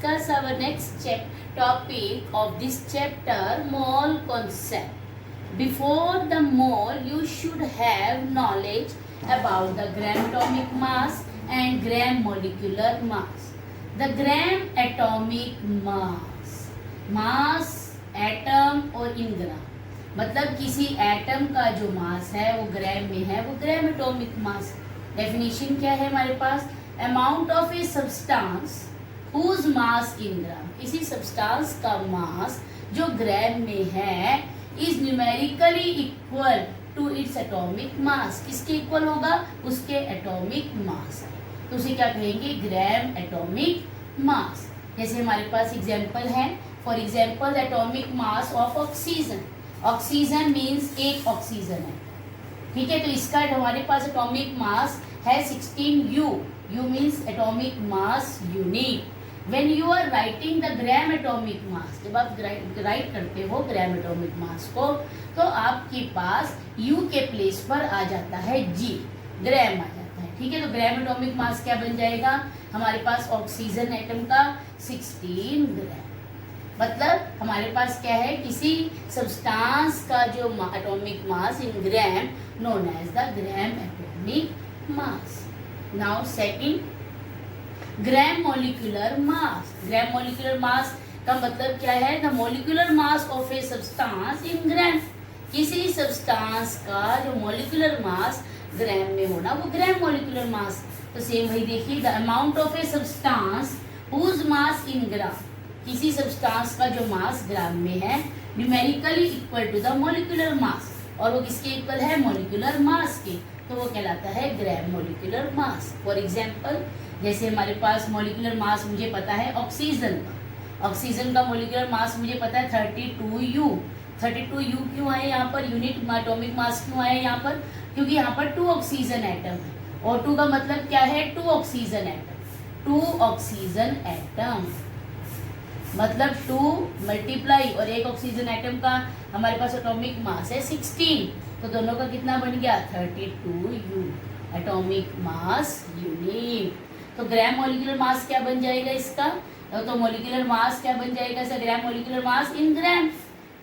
discuss our next topic of this chapter, mole concept. Before the mole, you should have knowledge about the gram atomic mass and gram molecular mass. The gram atomic mass atom और इन ग्राम, मतलब किसी atom का जो मास है वो ग्राम में है, वो ग्राम एटॉमिक मास। डेफिनेशन क्या है हमारे पास? Amount of a substance whose mass in gram, किसी सब्सटेंस का मास जो ग्राम में है is numerically equal to its atomic mass. किसके इक्वल होगा? उसके एटॉमिक मास। तो उसे क्या कहेंगे? ग्राम एटॉमिक मास। जैसे हमारे पास एग्जांपल है, for example atomic mass of oxygen. Oxygen means एक ऑक्सीजन है, ठीक है, तो इसका हमारे पास एटॉमिक मास है 16U। U means atomic mass unit. When you are writing the gram atomic mass, जब आप राइट करते हो ग्राम एटॉमिक मास को, तो आपके पास U के प्लेस पर आ जाता है G, ग्राम आ जाता है, ठीक है। तो ग्राम एटॉमिक मास क्या बन जाएगा हमारे पास? ऑक्सीजन एटम का 16 ग्राम। मतलब हमारे पास क्या है? किसी सब्सटेंस का जो atomic mass in gram known as the gram atomic mass. Now second, gram molecular mass. Gram molecular mass का मतलब क्या है? The molecular mass of a substance in gram. किसी सब्सटेंस का जो मॉलिक्यूलर मास ग्राम में होना, वो ग्राम मॉलिक्यूलर मास। तो सेम वही देखिए, the amount of a substance whose mass in gram, किसी सब्सटेंस का जो मास ग्राम में है numerically equal to the molecular mass, और वो किसके इक्वल है? मॉलिक्यूलर मास के, तो वो कहलाता है ग्राम मॉलिक्यूलर मास। फॉर एग्जांपल, जैसे हमारे पास मॉलिक्यूलर मास मुझे पता है ऑक्सीजन का, ऑक्सीजन का मॉलिक्यूलर मास मुझे पता है 32U। 32U क्यों आए यहाँ पर? यूनिट एटॉमिक मास क्यों आए यहाँ पर? क्योंकि यहाँ पर 2 ऑक्सीजन एटम है, और 2 का मतलब क्या है? 2 ऑक्सीजन एटम। 2 ऑक्सीजन एटम मतलब 2 मल्टीप्लाई, और एक ऑक्सीजन एटम का हमारे पास एटॉमिक मास है 16, तो दोनों का कितना बन गया? 32U, atomic mass unit. तो ग्राम मॉलिक्यूलर मास क्या बन जाएगा इसका? तो मॉलिक्यूलर मास क्या बन जाएगा इसका? ग्राम मॉलिक्यूलर मास इन ग्राम।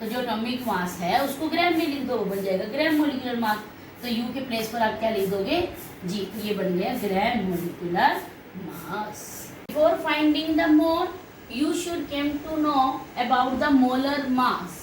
तो जो एटॉमिक मास है उसको ग्राम में लिख दो, वो बन जाएगा ग्राम मॉलिक्यूलर मास। तो U के प्लेस पर आप क्या लिख दोगे? जी, तो ये बन गया ग्राम molecular mass. Before finding the mole, you should came to know about the molar mass.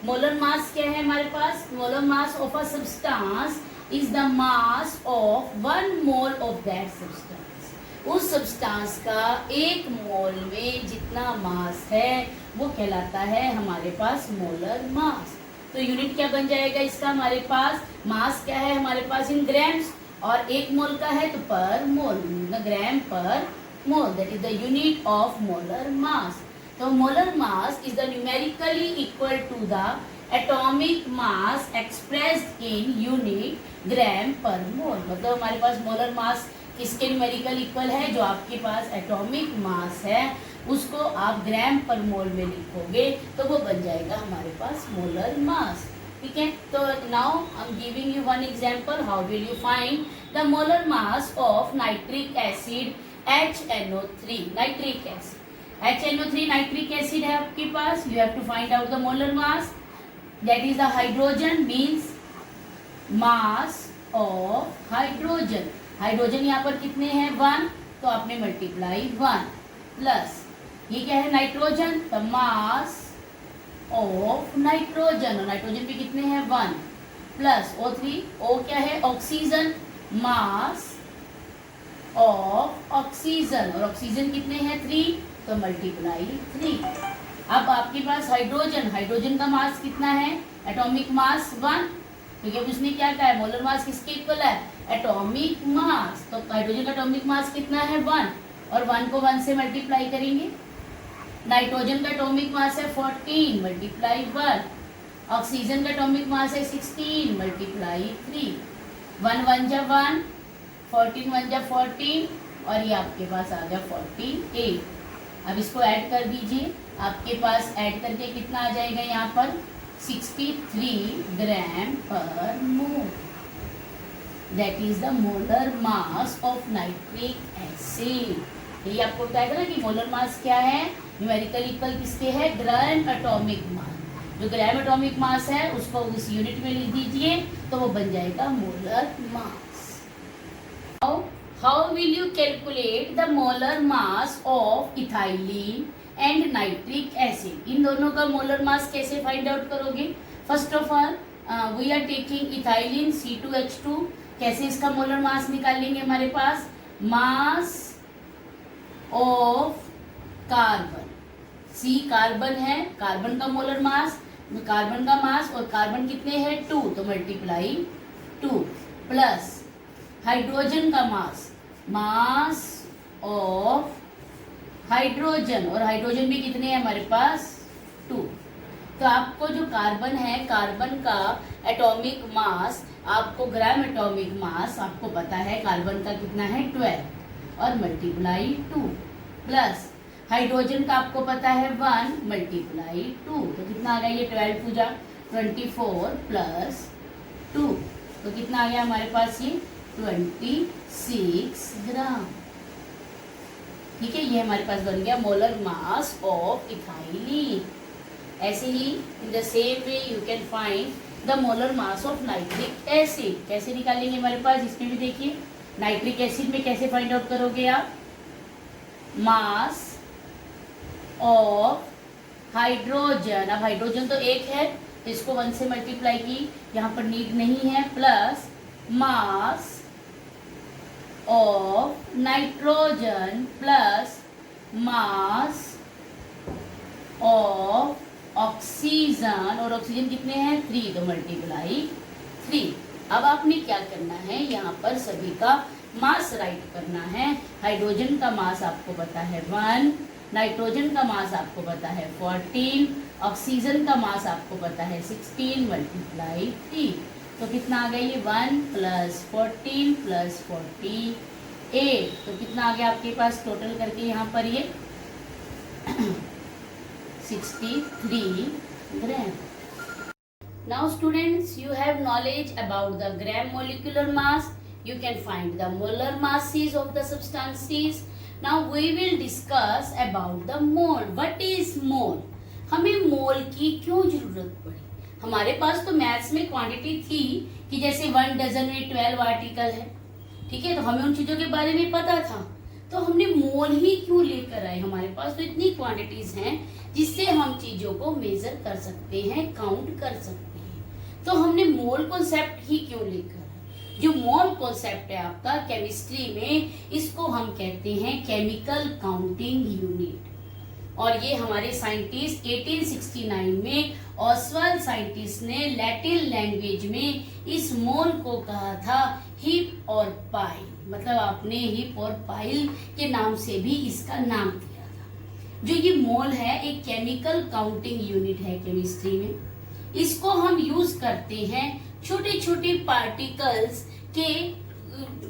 Molar mass क्या है हमारे पास? Molar mass of a substance is the mass of 1 mole of that substance. उस substance का 1 मोल में जितना मास है वो कहलाता है हमारे पास मोलर मास। तो यूनिट क्या बन जाएगा इसका? हमारे पास मास क्या है हमारे पास इन ग्राम्स, और 1 मोल का है तो पर मोल, ग्राम पर mole, that is the unit of molar mass. So molar mass is the numerically equal to the atomic mass expressed in unit gram per mole. मतलब हमारे पास molar mass किसके न्यूमेरिकल इक्वल है? जो आपके पास एटॉमिक मास है उसको आप ग्राम पर मोल में लिखोगे तो वो बन जाएगा हमारे पास मोलर मास, ठीक है। तो now I am giving you one example, how will you find the molar mass of nitric acid HNO3, nitric acid. HNO3 nitric acid है आपके पास, you have to find out the molar mass, that is the hydrogen means mass of hydrogen. Hydrogen यहाँ पर कितने हैं? 1, तो आपने multiply 1 plus ये क्या है? Nitrogen, the mass of nitrogen, और नाइट्रोजन भी कितने हैं? 1 प्लस O3, O क्या है? ऑक्सीजन, मास ऑफ ऑक्सीजन, और ऑक्सीजन कितने हैं? 3, तो मल्टीप्लाई 3। अब आपके पास हाइड्रोजन, हाइड्रोजन का मास कितना है? एटॉमिक मास 1, क्योंकि अब उसने क्या कहा है? मोलर मास किसके इक्वल है? Atomic mass. तो हाइड्रोजन का एटॉमिक मास कितना है? 1, और 1 को 1 से मल्टीप्लाई करेंगे। नाइट्रोजन का एटॉमिक मास है 14 मल्टीप्लाई 1, ऑक्सीजन का एटॉमिक मास है 16 मल्टीप्लाई 3, 1 1 जा 1, 14 1 जा 14, और ये आपके पास आ गया 48। अब इसको ऐड कर दीजिए, आपके पास ऐड करके कितना आ जाएगा यहाँ पर? 63 ग्राम पर मोल। That is the molar mass of nitric acid. यही आपको बताएगा ना कि मोलर मास क्या है, न्यूमेरिकल इक्वल किसके है, ग्राम एटॉमिक मास। जो ग्राम एटॉमिक मास है उसको उस यूनिट में लिख दीजिए तो वो बन जाएगा molar mass. How will you calculate the molar mass of ethylene and nitric acid? इन दोनों का मोलर मास कैसे फाइंड आउट करोगे? First of all we are taking ethylene C2H2, कैसे इसका मोलर मास निकालेंगे? हमारे पास mass of carbon, C carbon है, कार्बन का मोलर मास, कार्बन का मास, और कार्बन कितने हैं 2, तो मल्टीप्लाई 2 प्लस हाइड्रोजन का मास, मास ऑफ हाइड्रोजन, और हाइड्रोजन भी कितने हैं हमारे पास 2। तो आपको जो कार्बन है, कार्बन का एटॉमिक मास, आपको ग्राम एटॉमिक मास आपको पता है कार्बन का कितना है 12 और मल्टीप्लाई 2 प्लस हाइड्रोजन का आपको पता है 1 मल्टीप्लाई 2, तो कितना आ गया ये 12 पूजा 24 प्लस 2, तो कितना आ गया हमारे पास ये 26 ग्राम। ठीक है, ये हमारे पास बन गया मोलर मास ऑफ इथाइलिन। ऐसे ही in the same way you can find the molar mass of nitric acid. कैसे निकालेंगे हमारे पास, इसमें भी देखिए नाइट्रिक एसिड में कैसे फाइंड आउट करोगे आप, मास ऑफ हाइड्रोजन, अब हाइड्रोजन तो एक है तो इसको 1 से मल्टीप्लाई की, यहाँ पर नीड नहीं है, plus mass of nitrogen plus mass of oxygen, और ऑक्सीजन कितने हैं 3, तो मल्टीप्लाई 3। अब आपने क्या करना है, यहाँ पर सभी का मास राइट करना है। हाइड्रोजन का मास आपको पता है 1, नाइट्रोजन का मास आपको पता है 14, ऑक्सीजन का मास आपको पता है 16 मल्टीप्लाई 3, तो कितना आ गया ये 1 प्लस 14 प्लस 48, तो कितना आ गया आपके पास टोटल करके यहाँ पर ये 63 gram. Now students, you have knowledge about the gram molecular mass. You can find the molar masses of the substances. Now we will discuss about the mole. What is mole? हमें मोल की क्यों जरूरत पड़ी? हमारे पास तो मैथ्स में quantity थी कि जैसे 1 डजन में 12 आर्टिकल है, ठीक है, तो हमें उन चीजों के बारे में पता था, तो हमने मोल ही क्यों लेकर आए? हमारे पास तो इतनी क्वांटिटीज हैं जिससे हम चीजों को मेजर कर सकते हैं, काउंट कर सकते हैं, तो हमने मोल कॉन्सेप्ट ही क्यों लेकर आए? जो मोल कॉन्सेप्ट है आपका केमिस्ट्री में, इसको हम कहते हैं केमिकल काउंटिंग यूनिट, और ये हमारे साइंटिस्ट 1869 में ऑसवाल्ड साइंटिस्ट ने लैटिन लैंग्वेज में इस मोल को कहा था हिप और पाइल, मतलब आपने हिप और पाइल के नाम से भी इसका नाम दिया था। जो ये मोल है एक केमिकल काउंटिंग यूनिट है केमिस्ट्री में, इसको हम यूज करते हैं छोटे छोटे पार्टिकल्स के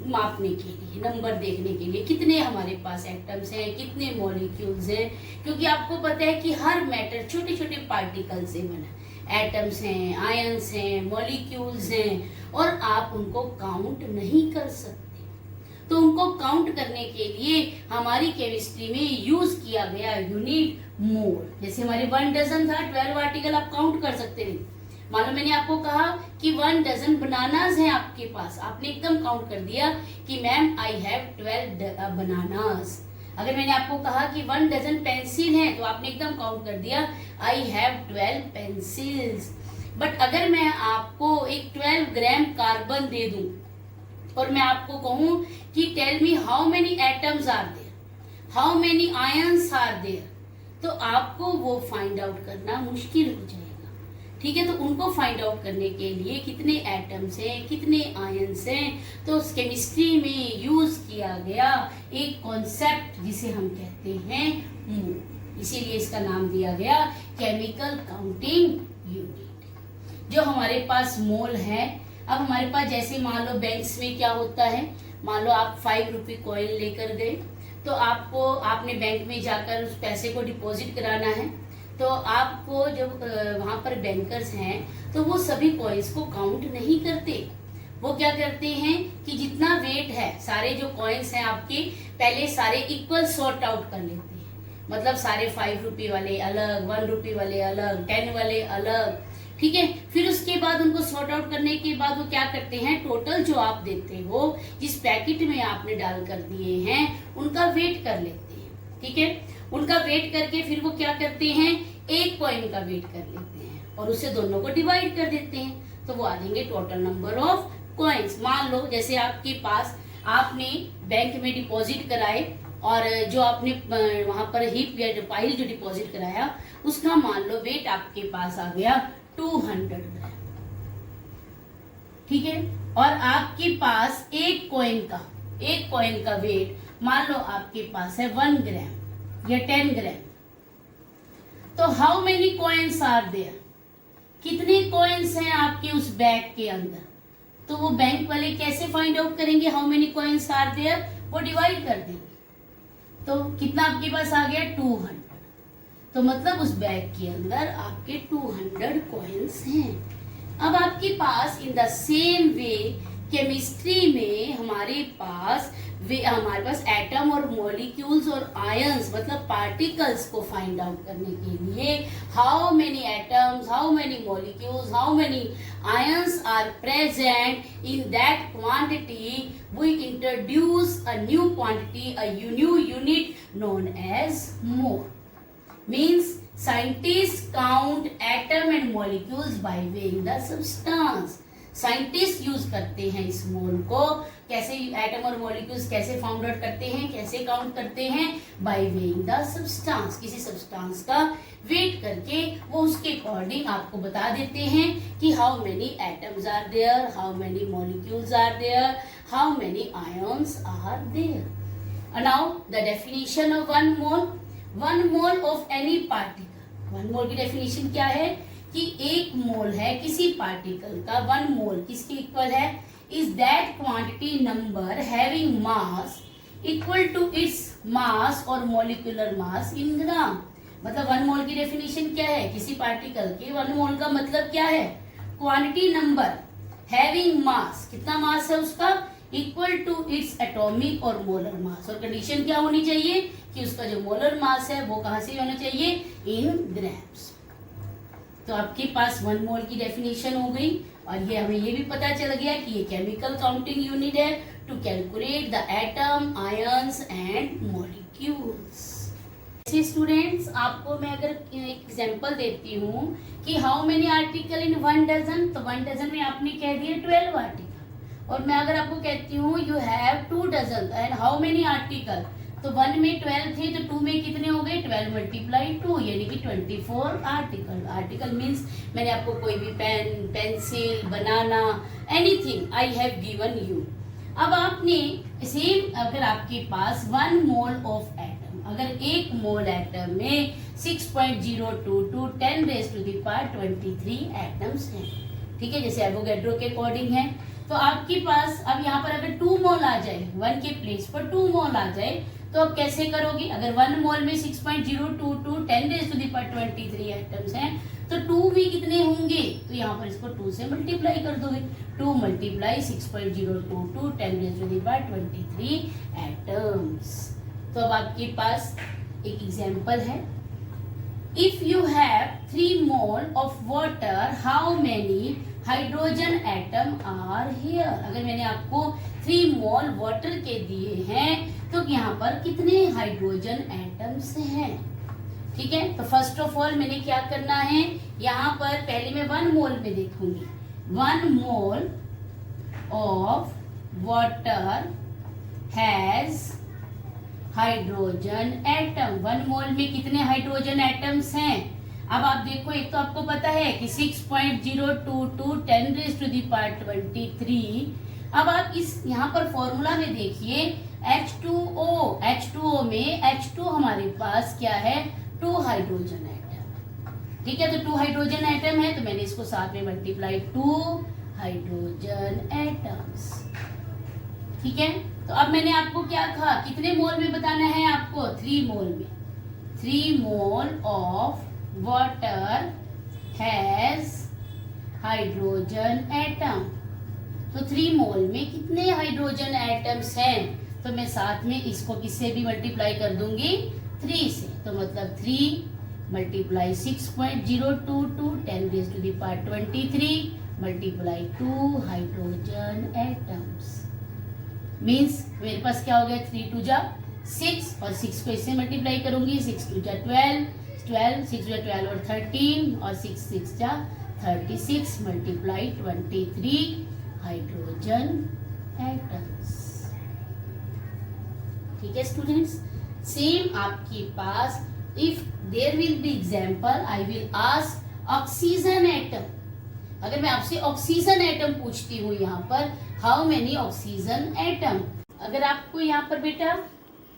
मापने के लिए, नंबर देखने के लिए, कितने हमारे पास एटम्स हैं, कितने मॉलिक्यूल्स हैं, क्योंकि आपको पता है कि हर मैटर छोटे छोटे पार्टिकल से बना, एटम्स हैं, आयंस हैं, मॉलिक्यूल्स हैं, और आप उनको काउंट नहीं कर सकते। तो उनको काउंट करने के लिए हमारी केमिस्ट्री में यूज किया गया यूनिट मोल। जैसे हमारे 1 डजन था, 12 आर्टिकल आप काउंट कर सकते थे। मान लो मैंने आपको कहा कि 1 डजन बनानास हैं आपके पास, आपने एकदम काउंट कर दिया कि मैम आई हैव 12 बनानास। अगर मैंने आपको कहा कि 1 डजन पेंसिल हैं, तो आपने एकदम काउंट कर दिया आई हैव 12 पेंसिल्स। बट अगर मैं आपको एक 12 ग्राम कार्बन दे दूं और मैं आपको कहूं कि tell me how many atoms are there, how many ions are there, तो आपको वो फाइंड आउट करना मुश्किल हो जाएगा। ठीक है, तो उनको फाइंड आउट करने के लिए कितने एटम्स हैं, कितने आयंस हैं, तो केमिस्ट्री में यूज किया गया एक कॉन्सेप्ट जिसे हम कहते हैं मोल, इसीलिए इसका नाम दिया गया केमिकल काउंटिंग यूनिट। जो हमारे पास मोल है, अब हमारे पास जैसे मान लो बैंक्स में क्या होता है, मान लो आप 5 रुपये कॉइन लेकर गए, तो आपने बैंक में जाकर उस पैसे को डिपॉजिट कराना है, तो आपको जब वहाँ पर बैंकर्स हैं तो वो सभी कॉइन्स को काउंट नहीं करते, वो क्या करते हैं कि जितना वेट है, सारे जो कॉइन्स हैं आपके, पहले सारे इक्वल सॉर्ट आउट कर लेते हैं। मतलब सारे 5 रुपए वाले अलग, 1 रुपए वाले अलग, 10 वाले अलग, ठीक है। फिर उसके बाद उनको सॉर्ट आउट करने के बाद वो क्या करते हैं, टोटल जो आप देते हो, जिस पैकेट में आपने डाल कर दिए हैं, उनका वेट कर लेते हैं, ठीक है। उनका वेट करके फिर वो क्या करते हैं, एक कॉइन का वेट कर लेते हैं और उससे दोनों को डिवाइड कर देते हैं, तो वो आ जाएंगे टोटल नंबर ऑफ कॉइन्स। मान लो जैसे आपके पास, आपने बैंक में डिपॉजिट कराए और जो आपने वहां पर हीप या पाइल जो डिपॉजिट कराया, उसका मान लो वेट आपके पास आ गया 200 ग्राम, ठीक है। और आपके पास एक कॉइन का वेट मान लो आपके पास है 1 ग्राम या 10 ग्राम। तो how many coins are there, कितने कॉइन्स हैं आपके उस बैग के अंदर। तो वो बैंक वाले कैसे फाइंड आउट करेंगे how many coins are there, वो डिवाइड कर देंगे। तो कितना आपके पास आ गया 200, तो मतलब उस बैग के अंदर आपके 200 कॉइन्स हैं। अब आपके पास in the same way chemistry में हमारे पास एटम और मॉलिक्यूल्स और आयंस मतलब पार्टिकल्स को फाइंड आउट करने के लिए how many atoms, how many molecules, how many ions are present in that quantity, we introduce a new quantity, a new unit known as mole. Means scientists count atom and molecules by weighing the substance. Scientist use करते हैं इस मोल को, कैसे atom और molecules कैसे found out करते हैं, कैसे काउंट करते हैं, बाय वेइंग द सब्सटेंस, किसी सब्सटेंस का वेट करके वो उसके अकॉर्डिंग आपको बता देते हैं कि how many atoms are there, how many molecules are there, how many ions are there. Now the definition of 1 mole, 1 mole of any particle. 1 mole की डेफिनेशन क्या है कि 1 मोल है किसी पार्टिकल का, 1 मोल किसके इक्वल है, is that quantity number having mass equal to its mass और मॉलिक्यूलर मास इन ग्राम। मतलब 1 मोल की डेफिनेशन क्या है, किसी पार्टिकल के 1 मोल का मतलब क्या है, क्वांटिटी नंबर हैविंग मास, कितना मास है उसका, इक्वल टू इट्स एटॉमिक और मोलर मास। और कंडीशन क्या होनी चाहिए कि उसका जो मोलर मास है वो कहां से होना चाहिए, इन ग्राम्स। तो आपके पास 1 मोल की डेफिनेशन हो गई और ये हमें ये भी पता चल गया कि ये केमिकल काउंटिंग यूनिट है to calculate the atom, ions and molecules. Students, आपको मैं अगर एक एग्जांपल देती हूँ कि how many article in 1 dozen, तो 1 डजन में आपने कह दिया 12 आर्टिकल। और मैं अगर आपको कहती हूँ you have 2 dozen and how many article, तो 1 में 12 थे तो 2 में कितने हो गए, 12 मल्टीप्लाई 2 यानी कि 24 आर्टिकल। आर्टिकल मीन्स मैंने आपको कोई भी pen, pencil, banana, anything I have given you. अब आपने सेम, अगर आपके पास 1 मोल ऑफ एटम, अगर 1 मोल एटम में 6.022 10⁻23 एटम्स हैं, ठीक है, जैसे एवोगैड्रो के अकॉर्डिंग है। तो आपके पास अब यहाँ पर अगर 2 मोल आ जाए, 1 के प्लेस पर 2 मोल आ जाए, तो अब कैसे करोगे, अगर 1 मोल में 6.022 10⁻23 एटम्स हैं, तो 2 भी कितने होंगे, तो यहाँ पर इसको 2 से मल्टीप्लाई कर दोगे, 2 मल्टीप्लाई 6.022 10⁻23 एटम्स। तो अब आपके पास एक एग्जाम्पल है, if you have 3 mole of water how many hydrogen atom are here. अगर मैंने आपको 3 मोल वाटर के दिए हैं तो यहाँ पर कितने हाइड्रोजन एटम्स हैं, ठीक है। तो फर्स्ट ऑफ ऑल मैंने क्या करना है, यहाँ पर पहले मैं 1 मोल में देखूंगी, 1 mole of water has hydrogen atom. 1 मोल में कितने हाइड्रोजन एटम्स हैं। अब आप देखो, एक तो आपको पता है कि 6.022 10⁻23। अब आप इस यहाँ पर फॉर्मूला में देखिए H2O में H2 हमारे पास क्या है, 2 हाइड्रोजन एटम, ठीक है। तो 2 हाइड्रोजन एटम है तो मैंने इसको साथ में मल्टीप्लाई 2 हाइड्रोजन एटम्स, ठीक है। तो अब मैंने आपको क्या कहा, कितने मोल में बताना है आपको, 3 मोल में। 3 mole of water has hydrogen atom, तो 3 मोल में कितने हाइड्रोजन एटम्स हैं? तो मैं साथ में इसको किससे भी मल्टीप्लाई कर दूंगी, 3 से। तो मतलब 3 multiply 6.022 10⁻23 multiply 2 hydrogen atoms means मेरे पास क्या हो गया, 3 2 जा 6 और 6 को इससे मल्टीप्लाई करूंगी, 6 2 जा 12, 6 2 जा 12 और 13 और 6 6 जा 36 मल्टीप्लाई 23 हाइड्रोजन एटम्स। ठीक है स्टूडेंट्स, सेम आपके पास if there will be example I will ask oxygen atom. अगर मैं आपसे ऑक्सीजन एटम पूछती हूँ यहाँ पर, हाउ मेनी ऑक्सीजन एटम, अगर आपको यहाँ पर बेटा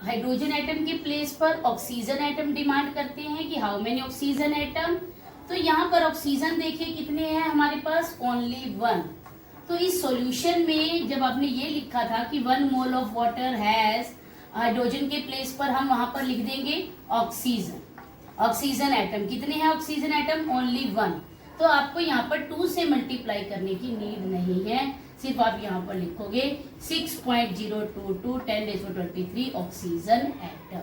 हाइड्रोजन एटम के प्लेस पर ऑक्सीजन एटम डिमांड करते हैं कि हाउ मेनी ऑक्सीजन एटम, तो यहाँ पर ऑक्सीजन देखिए कितने हैं हमारे पास, ओनली 1। तो इस सॉल्यूशन में जब आपने ये लिखा था कि 1 mole of water has, hydrogen के प्लेस पर हम वहां पर लिख देंगे ऑक्सीजन। ऑक्सीजन एटम कितने हैं, ऑक्सीजन एटम ओनली 1। तो आपको यहाँ पर 2 से मल्टीप्लाई करने की नीड नहीं है, सिर्फ आप यहाँ पर लिखोगे 6.022 10⁻23 ऑक्सीजन एटम।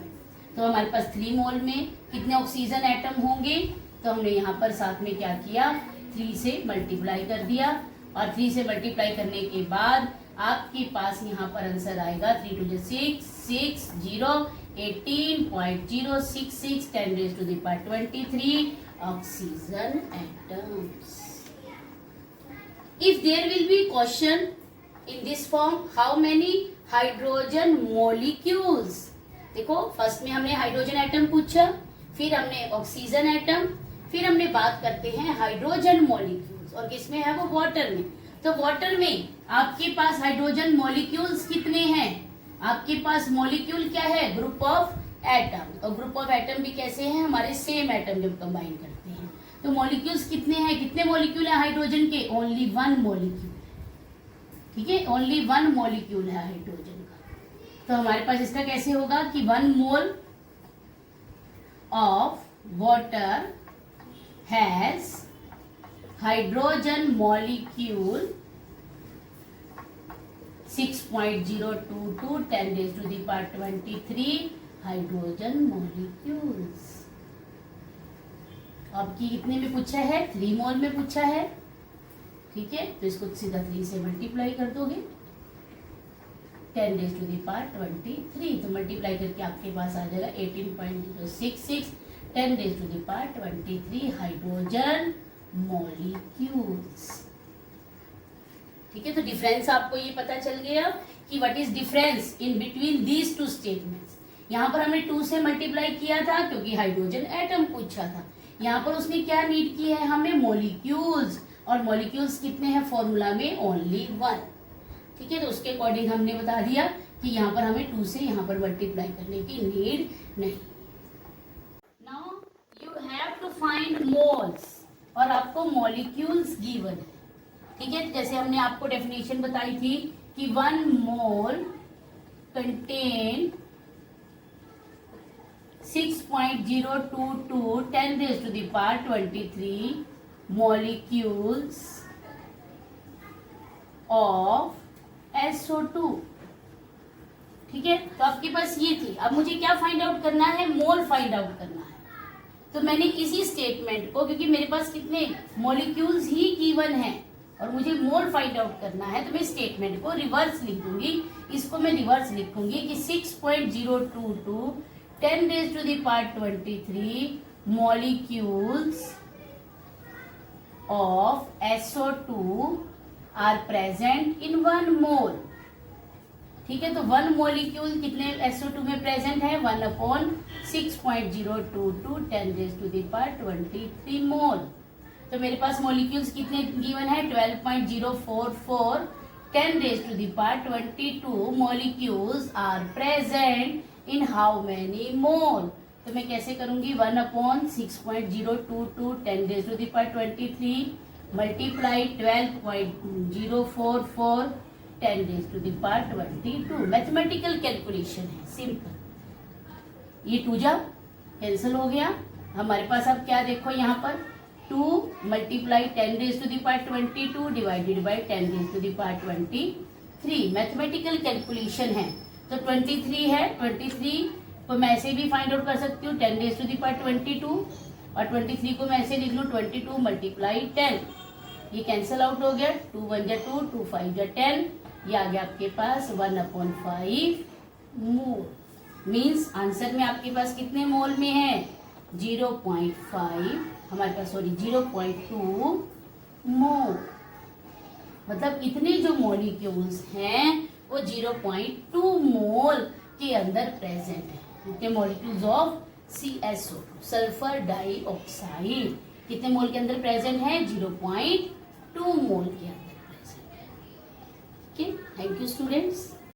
तो हमारे पास 3 मोल में कितने ऑक्सीजन एटम होंगे, तो हमने यहाँ पर साथ में क्या किया, 3 से मल्टीप्लाई कर दिया और 3 से मल्टीप्लाई करने के बाद आपके पास यहाँ पर आंसर आएगा 3 2 6 6 0 18.066 10⁻23 oxygen atoms. If there will be question in this form, how many hydrogen molecules? देखो फर्स्ट में हमने हाइड्रोजन एटम पूछा, फिर हमने ऑक्सीजन एटम, फिर हमने बात करते हैं हाइड्रोजन मॉलिक्यूल्स, और किसमें है वो, वाटर में। तो वाटर में आपके पास हाइड्रोजन मॉलिक्यूल्स कितने हैं, आपके पास मॉलिक्यूल क्या है, ग्रुप ऑफ एटम। और ग्रुप ऑफ एटम भी कैसे हैं, हमारे सेम एटम जब कंबाइन करते हैं। तो मॉलिक्यूल्स कितने हैं, कितने मॉलिक्यूल है हाइड्रोजन के, ओनली 1 मॉलिक्यूल। ठीक है, ओनली 1 मॉलिक्यूल है हाइड्रोजन का। तो हमारे पास इसका कैसे होगा कि 1 mole of water has hydrogen molecule 6.022 10⁻23 hydrogen molecules. आपकी कितने में पूछा है, 3 मोल में पूछा है। ठीक है, तो इसको सीधा 3 से मल्टीप्लाई कर दोगे 10⁻23, तो मल्टीप्लाई करके आपके पास आ जाएगा 18.066 10⁻23 हाइड्रोजन मॉलिक्यूल्स। ठीक है, तो डिफरेंस आपको ये पता चल गया कि what is difference in between these 2 statements. यहाँ पर हमने 2 से मल्टीप्लाई किया था क्योंकि हाइड्रोजन एटम पूछा था, यहाँ पर उसने क्या नीड की है, हमें मॉलिक्यूल्स, और मॉलिक्यूल्स कितने हैं फॉर्मूला में, ओनली 1। ठीक है, तो उसके अकॉर्डिंग हमने बता दिया कि यहाँ पर हमें 2 से यहाँ पर मल्टीप्लाई करने की नीड नहीं। Now you have to find moles, और आपको मॉलिक्यूल्स गिवन है। ठीक है, जैसे हमने आपको डेफिनेशन बताई थी कि 1 मोल कंटेन 6.022 10⁻23 molecules of SO2। ठीक है, तो आपके पास ये थी। अब मुझे क्या फाइंड आउट करना है, मोल फाइंड आउट करना है। तो मैंने इसी स्टेटमेंट को, क्योंकि मेरे पास कितने मॉलिक्यूल्स ही गिवन है और मुझे मोल फाइंड आउट करना है, तो मैं स्टेटमेंट को रिवर्स लिख दूंगी। इसको मैं रिवर्स लिखूंगी कि 6.022 10⁻23 molecules of SO2 are present in 1 mole। ठीक है, तो 1 मॉलिक्यूल कितने SO2 में प्रेजेंट है, 1/6.022 10⁻23 मोल। तो मेरे पास मॉलिक्यूल्स कितने गिवन है, 12.044 10⁻22 molecules are present in how many mole. तो मैं कैसे करूंगी, 1/6.022 10⁻23 मल्टीप्लाई 12.044 10⁻22। मैथमेटिकल कैलकुलेशन है, सिंपल। ये 2 जा कैंसिल हो गया। हमारे पास अब क्या देखो यहाँ पर 2 multiply 10 raise to the power 22 divided by 10 raise to the power 23। Mathematical calculation है तो 23 है, 23 को मैं ऐसे भी फाइंड आउट कर सकती हूँ 10 रेज टू द पावर 22, और 23 को मैं ऐसे लिख लूँ 22 मल्टीप्लाई 10, ये कैंसिल आउट हो गया, 2 1 जा 2, 2 5 जा 10, ये आ गया आपके पास 1/5 मोल। मीन्स आंसर में आपके पास कितने मोल में है 0.5, हमारे पास सॉरी 0.2 मोल। मतलब इतने जो मॉलिक्यूल्स हैं वो 0.2 मोल के अंदर प्रेजेंट है। कितने molecules of CSO sulphur dioxide कितने मोल के अंदर प्रेजेंट है 0.2 मोल के अंदर प्रेजेंट है। Okay, thank you students.